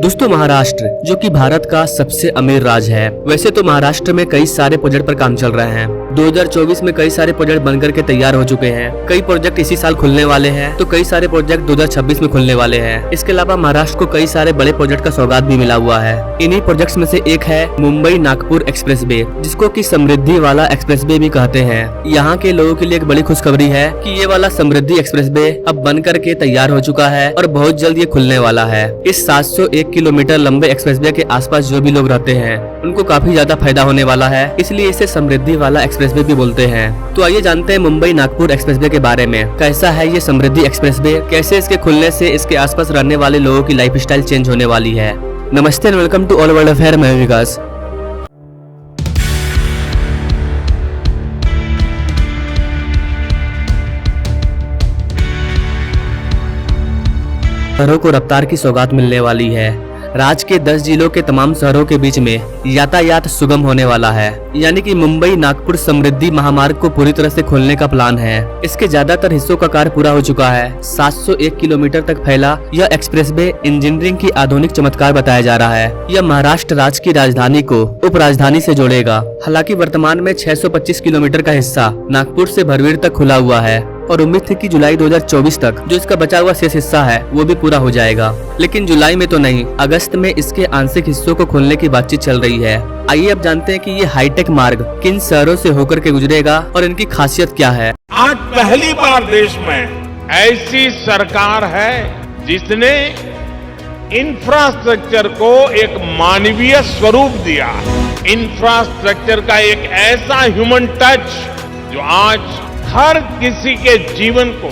दोस्तों महाराष्ट्र जो कि भारत का सबसे अमीर राज्य है। वैसे तो महाराष्ट्र में कई सारे प्रोजेक्ट पर काम चल रहे हैं। 2024 में कई सारे प्रोजेक्ट बनकर के तैयार हो चुके हैं। कई प्रोजेक्ट इसी साल खुलने वाले हैं, तो कई सारे प्रोजेक्ट 2026 में खुलने वाले हैं। इसके अलावा महाराष्ट्र को कई सारे बड़े प्रोजेक्ट का सौगात भी मिला हुआ है। इन्हीं प्रोजेक्ट्स में से एक है मुंबई नागपुर एक्सप्रेसवे, जिसको कि समृद्धि वाला एक्सप्रेसवे भी कहते हैं। यहाँ के लोगों के लिए एक बड़ी खुशखबरी है कि ये वाला समृद्धि एक्सप्रेसवे अब बन करके तैयार हो चुका है और बहुत जल्द ये खुलने वाला है। इस 701 किलोमीटर लंबे एक्सप्रेसवे के आसपास जो भी लोग रहते हैं उनको काफी ज्यादा फायदा होने वाला है, इसलिए इसे समृद्धि वाला एक्सप्रेसवे भी बोलते हैं। तो आइए जानते हैं मुंबई नागपुर एक्सप्रेसवे के बारे में। कैसा है ये समृद्धि एक्सप्रेसवे, कैसे इसके खुलने से इसके आसपास रहने वाले लोगों की लाइफस्टाइल चेंज होने वाली है। नमस्ते and welcome to all world affair, मैं विकास। शहरों को रफ्तार की सौगात मिलने वाली है। राज्य के 10 जिलों के तमाम शहरों के बीच में यातायात सुगम होने वाला है, यानी कि मुंबई नागपुर समृद्धि महामार्ग को पूरी तरह से खोलने का प्लान है। इसके ज्यादातर हिस्सों का कार्य पूरा हो चुका है। 701 किलोमीटर तक फैला यह एक्सप्रेसवे इंजीनियरिंग की आधुनिक चमत्कार बताया जा रहा है। यह महाराष्ट्र राज्य की राजधानी को उप राजधानी से जोड़ेगा। हालांकि वर्तमान में 625 किलोमीटर का हिस्सा नागपुर से भरवीर तक खुला हुआ है और उम्मीद थी कि जुलाई 2024 तक जो इसका बचा हुआ शेष हिस्सा है वो भी पूरा हो जाएगा, लेकिन जुलाई में तो नहीं, अगस्त में इसके आंशिक हिस्सों को खोलने की बातचीत चल रही है। आइए अब जानते हैं कि ये हाईटेक मार्ग किन शहरों से होकर के गुजरेगा और इनकी खासियत क्या है। आज पहली बार देश में ऐसी सरकार है जिसने इंफ्रास्ट्रक्चर को एक मानवीय स्वरूप दिया। इंफ्रास्ट्रक्चर का एक ऐसा ह्यूमन टच जो आज हर किसी के जीवन को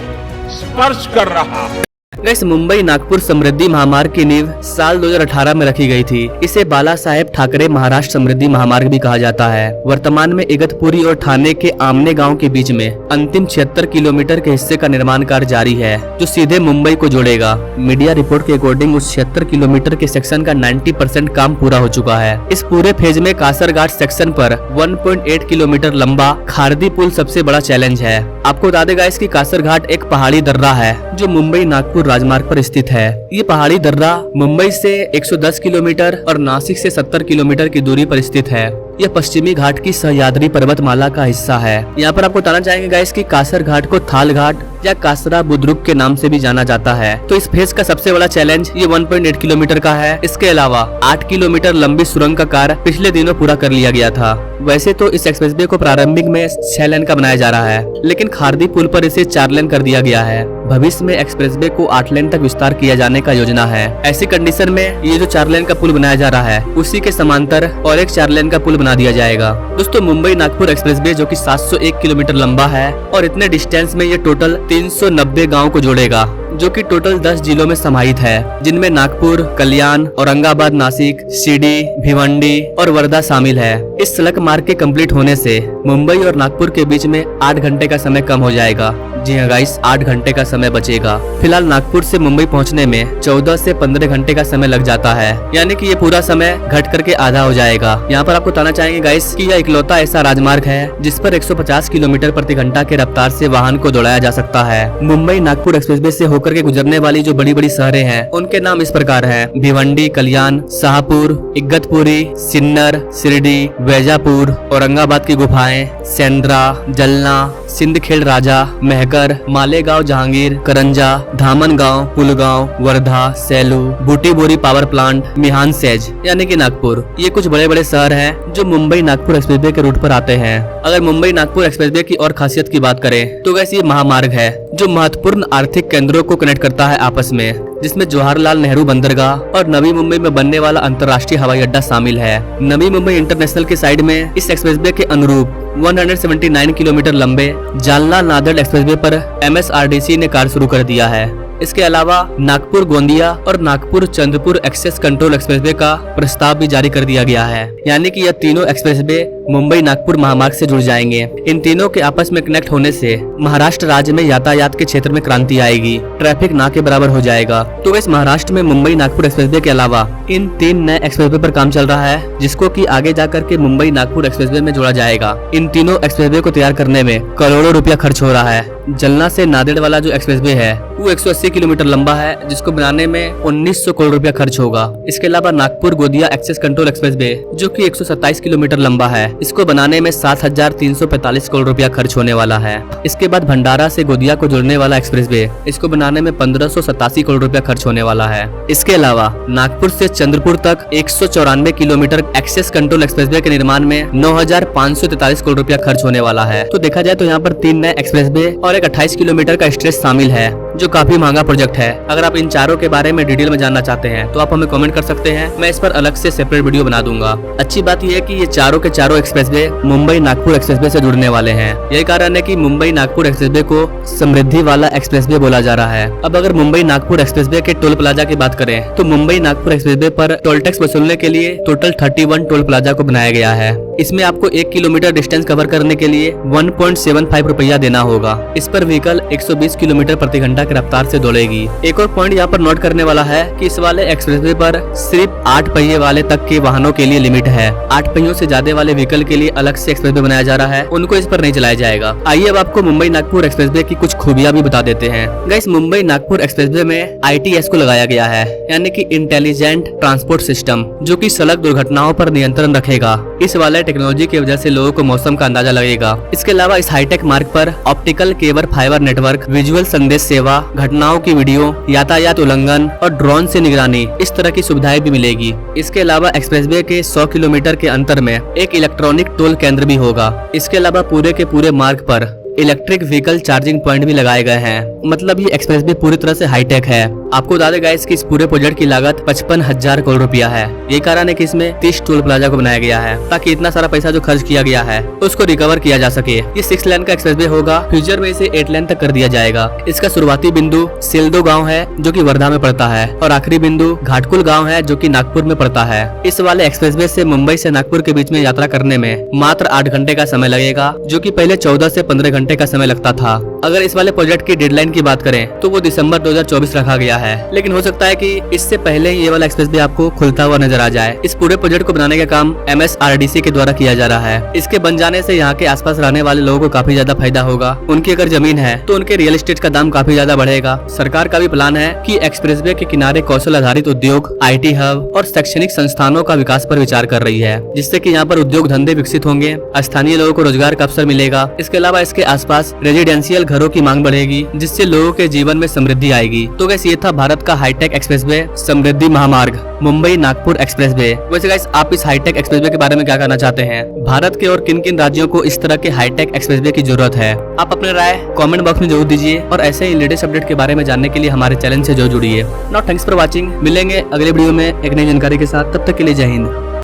स्पर्श कर रहा है। इस मुंबई नागपुर समृद्धि महामार्ग की नींव साल 2018 में रखी गई थी। इसे बाला साहेब ठाकरे महाराष्ट्र समृद्धि महामार्ग भी कहा जाता है। वर्तमान में इगतपुरी और ठाणे के आमने गांव के बीच में अंतिम 76 किलोमीटर के हिस्से का निर्माण कार्य जारी है, जो सीधे मुंबई को जोड़ेगा। मीडिया रिपोर्ट के अकॉर्डिंग उस 76 किलोमीटर के सेक्शन का 90% काम पूरा हो चुका है। इस पूरे फेज में कासरघाट सेक्शन पर 1.8 किलोमीटर लंबा खारदी पुल सबसे बड़ा चैलेंज है। आपको बता देगा इसकी कासरघाट एक पहाड़ी दर्रा है जो मुंबई नागपुर राजमार्ग पर स्थित है। ये पहाड़ी दर्रा मुंबई से 110 किलोमीटर और नासिक से 70 किलोमीटर की दूरी पर स्थित है। यह पश्चिमी घाट की सह्याद्री पर्वतमाला का हिस्सा है। यहाँ पर आपको बताना चाहेंगे गाइस कि कासर घाट को थाल घाट या कासरा बुद्रुक के नाम से भी जाना जाता है। तो इस फेज का सबसे बड़ा चैलेंज ये 1.8 किलोमीटर का है। इसके अलावा 8 किलोमीटर लंबी सुरंग का कार्य पिछले दिनों पूरा कर लिया गया था। वैसे तो इस एक्सप्रेसवे को प्रारंभिक में 6 लेन का बनाया जा रहा है, लेकिन खारदी पुल पर इसे 4 लेन कर दिया गया है। भविष्य में एक्सप्रेसवे को 8 लेन तक विस्तार किया जाने का योजना है। ऐसी कंडीशन में ये जो 4 लेन का पुल बनाया जा रहा है उसी के समांतर और एक 4 लेन का पुल बना दिया जाएगा। दोस्तों मुंबई नागपुर एक्सप्रेसवे जो कि 701 किलोमीटर लंबा है और इतने डिस्टेंस में ये टोटल 390 गाँव को जोड़ेगा, जो कि टोटल 10 जिलों में समाहित है, जिनमें नागपुर, कल्याण, औरंगाबाद, नासिक, सीडी, भिवंडी और वर्धा शामिल है। इस सड़क मार्ग के कंप्लीट होने से मुंबई और नागपुर के बीच में 8 घंटे का समय कम हो जाएगा। जी हाँ गाइस, 8 घंटे का समय बचेगा। फिलहाल नागपुर से मुंबई पहुंचने में 14 से 15 घंटे का समय लग जाता है, यानी कि ये पूरा समय घट करके आधा हो जाएगा। यहाँ पर आपको बताना चाहेंगे गाइस कि यह इकलौता ऐसा राजमार्ग है जिस पर 150 किलोमीटर प्रति घंटा के रफ्तार से वाहन को दौड़ाया जा सकता है। मुंबई नागपुर एक्सप्रेसवे से होकर के गुजरने वाली जो बड़ी बड़ी शहरें हैं उनके नाम इस प्रकार हैं: भिवंडी, कल्याण, शाहपुर, इगतपुरी, सिन्नर, शिरडी, वैजापुर, औरंगाबाद की गुफाएं, सेंद्रा, जलना, सिंदखेड़ राजा, महकर, मालेगांव, जहांगीर, करंजा, धामनगांव, पुलगांव, वर्धा, सेलू, बूटीबोरी पावर प्लांट, मिहान सेज यानी कि नागपुर। ये कुछ बड़े बड़े शहर हैं जो मुंबई नागपुर एक्सप्रेसवे के रूट पर आते हैं। अगर मुंबई नागपुर एक्सप्रेसवे की और खासियत की बात करें तो वैसे ये महामार्ग है जो महत्वपूर्ण आर्थिक केंद्रों को कनेक्ट करता है आपस में, जिसमें जवाहरलाल नेहरू बंदरगाह और नवी मुंबई में बनने वाला अंतर्राष्ट्रीय हवाई अड्डा शामिल है। नवी मुंबई इंटरनेशनल के साइड में इस एक्सप्रेसवे के अनुरूप 179 किलोमीटर लंबे जालना नांदेड़ एक्सप्रेसवे पर MSRDC ने कार्य शुरू कर दिया है। इसके अलावा नागपुर गोंदिया और Nagpur Chandrapur access control expressway का प्रस्ताव भी जारी कर दिया गया है, यानी कि यह तीनों एक्सप्रेसवे मुंबई नागपुर महामार्ग से जुड़ जाएंगे। इन तीनों के आपस में कनेक्ट होने से महाराष्ट्र राज्य में यातायात के क्षेत्र में क्रांति आएगी, ट्रैफिक ना के बराबर हो जाएगा। तो इस महाराष्ट्र में मुंबई नागपुर एक्सप्रेसवे के अलावा इन 3 नए एक्सप्रेसवे पर काम चल रहा है, जिसको कि आगे जाकर के मुंबई नागपुर एक्सप्रेसवे में जोड़ा जाएगा। इन तीनों एक्सप्रेसवे को तैयार करने में करोड़ों रुपया खर्च हो रहा है। जलना से नांदेड़ वाला जो एक्सप्रेसवे है वो 180 किलोमीटर लंबा है, जिसको बनाने में 1900 करोड़ रुपया खर्च होगा। इसके अलावा नागपुर गोदिया एक्सेस कंट्रोल एक्सप्रेसवे जो कि 127 किलोमीटर लंबा है, इसको बनाने में 7345 करोड़ रुपया खर्च होने वाला है। इसके बाद भंडारा से गोदिया को जोड़ने वाला एक्सप्रेसवे, इसको बनाने में 1587 करोड़ रुपया खर्च होने वाला है। इसके अलावा नागपुर से चंद्रपुर तक 194 किलोमीटर एक्सेस कंट्रोल एक्सप्रेसवे के निर्माण में 9543 करोड़ रुपया खर्च होने वाला है। तो देखा जाए तो यहाँ पर 3 नए एक्सप्रेसवे और एक 28 किलोमीटर का स्ट्रेच शामिल है, जो काफी महंगा प्रोजेक्ट है। अगर आप इन चारों के बारे में डिटेल में जानना चाहते हैं तो आप हमें कमेंट कर सकते हैं, मैं इस पर अलग से सेपरेट वीडियो बना दूंगा। अच्छी बात यह है कि ये चारों के चारों एक्सप्रेसवे मुंबई नागपुर एक्सप्रेसवे से जुड़ने वाले हैं। यही कारण है कि मुंबई नागपुर एक्सप्रेसवे को समृद्धि वाला एक्सप्रेसवे बोला जा रहा है। अब अगर मुंबई नागपुर एक्सप्रेसवे के टोल प्लाजा की बात करें तो मुंबई नागपुर एक्सप्रेसवे पर टोल टैक्स वसूलने के लिए टोटल 31 टोल प्लाजा को बनाया गया है। इसमें आपको 1 किलोमीटर डिस्टेंस कवर करने के लिए 1.75 रुपया देना होगा। इस पर व्हीकल 120 किलोमीटर प्रति घंटा की रफ्तार से दौड़ेगी। एक और पॉइंट यहाँ पर नोट करने वाला है कि इस वाले एक्सप्रेसवे पर सिर्फ 8 पहिए वाले तक के वाहनों के लिए लिमिट है। 8 पहियों से ज्यादा वाले व्हीकल के लिए अलग से एक्सप्रेसवे बनाया जा रहा है, उनको इस पर नहीं चलाया जाएगा। आइए अब आपको मुंबई नागपुर एक्सप्रेसवे की कुछ खूबियां भी बता देते हैं। गाइस, मुंबई नागपुर एक्सप्रेसवे में ITS को लगाया गया है, यानी कि इंटेलिजेंट ट्रांसपोर्ट सिस्टम, जो कि सड़क दुर्घटनाओं पर नियंत्रण रखेगा। इस वाले टेक्नोलॉजी की वजह से लोगों को मौसम का अंदाजा लगेगा। इसके अलावा इस हाईटेक मार्ग पर optical cable fibre network, visual संदेश सेवा, घटनाओं की वीडियो, यातायात उल्लंघन और ड्रोन से निगरानी, इस तरह की सुविधाएं भी मिलेगी। इसके अलावा एक्सप्रेसवे के 100 किलोमीटर के अंतर में एक इलेक्ट्रॉनिक टोल केंद्र भी होगा। इसके अलावा पूरे के पूरे मार्ग पर इलेक्ट्रिक व्हीकल चार्जिंग पॉइंट भी लगाए गए हैं। मतलब ये एक्सप्रेसवे पूरी तरह से हाईटेक है। आपको बता दें गाइस कि इस पूरे प्रोजेक्ट की लागत 55,000 करोड़ रुपया है। यही कारण है कि इसमें 30 टोल प्लाजा को बनाया गया है, ताकि इतना सारा पैसा जो खर्च किया गया है उसको रिकवर किया जा सके। ये 6 लेन का एक्सप्रेसवे होगा, फ्यूचर में इसे 8 लेन तक कर दिया जाएगा। इसका शुरुआती बिंदु सिलदो गाँव है जो की वर्धा में पड़ता है, और आखिरी बिंदु घाटकुल गाँव है जो की नागपुर में पड़ता है। इस वाले एक्सप्रेसवे से मुंबई से नागपुर के बीच में यात्रा करने में मात्र 8 घंटे का समय लगेगा, जो की पहले 14 से 15 घंटे का समय लगता था। अगर इस वाले प्रोजेक्ट की डेडलाइन की बात करें तो वो दिसंबर 2024 रखा गया है, लेकिन हो सकता है कि इससे पहले ये वाला एक्सप्रेसवे आपको खुलता हुआ नजर आ जाए। इस पूरे प्रोजेक्ट को बनाने का काम MSRDC के द्वारा किया जा रहा है। इसके बन जाने से यहाँ के आसपास रहने वाले लोगों को काफी ज्यादा फायदा होगा। उनकी अगर जमीन है तो उनके रियल एस्टेट का दाम काफी ज्यादा बढ़ेगा। सरकार का भी प्लान है कि एक्सप्रेसवे के किनारे कौशल आधारित उद्योग, IT हब और शैक्षणिक संस्थानों का विकास पर विचार कर रही है, जिससे कि यहाँ पर उद्योग धंधे विकसित होंगे, स्थानीय लोगों को रोजगार का अवसर मिलेगा। इसके अलावा इसके आसपास रेजिडेंशियल घरों की मांग बढ़ेगी, जिससे लोगों के जीवन में समृद्धि आएगी। तो गाइस, ये था भारत का हाईटेक एक्सप्रेसवे समृद्धि महामार्ग मुंबई नागपुर एक्सप्रेसवे। वैसे गाइस, आप इस हाईटेक एक्सप्रेसवे के बारे में क्या कहना चाहते हैं? भारत के और किन किन राज्यों को इस तरह के हाईटेक एक्सप्रेसवे की जरूरत है? आप अपने राय कमेंट बॉक्स में जरूर दीजिए, और ऐसे ही लेटेस्ट अपडेट के बारे में जानने के लिए हमारे चैनल से जरूर जुड़िए। Now thanks for watching. मिलेंगे अगले वीडियो में एक नई जानकारी के साथ। तब तक के लिए जय हिंद।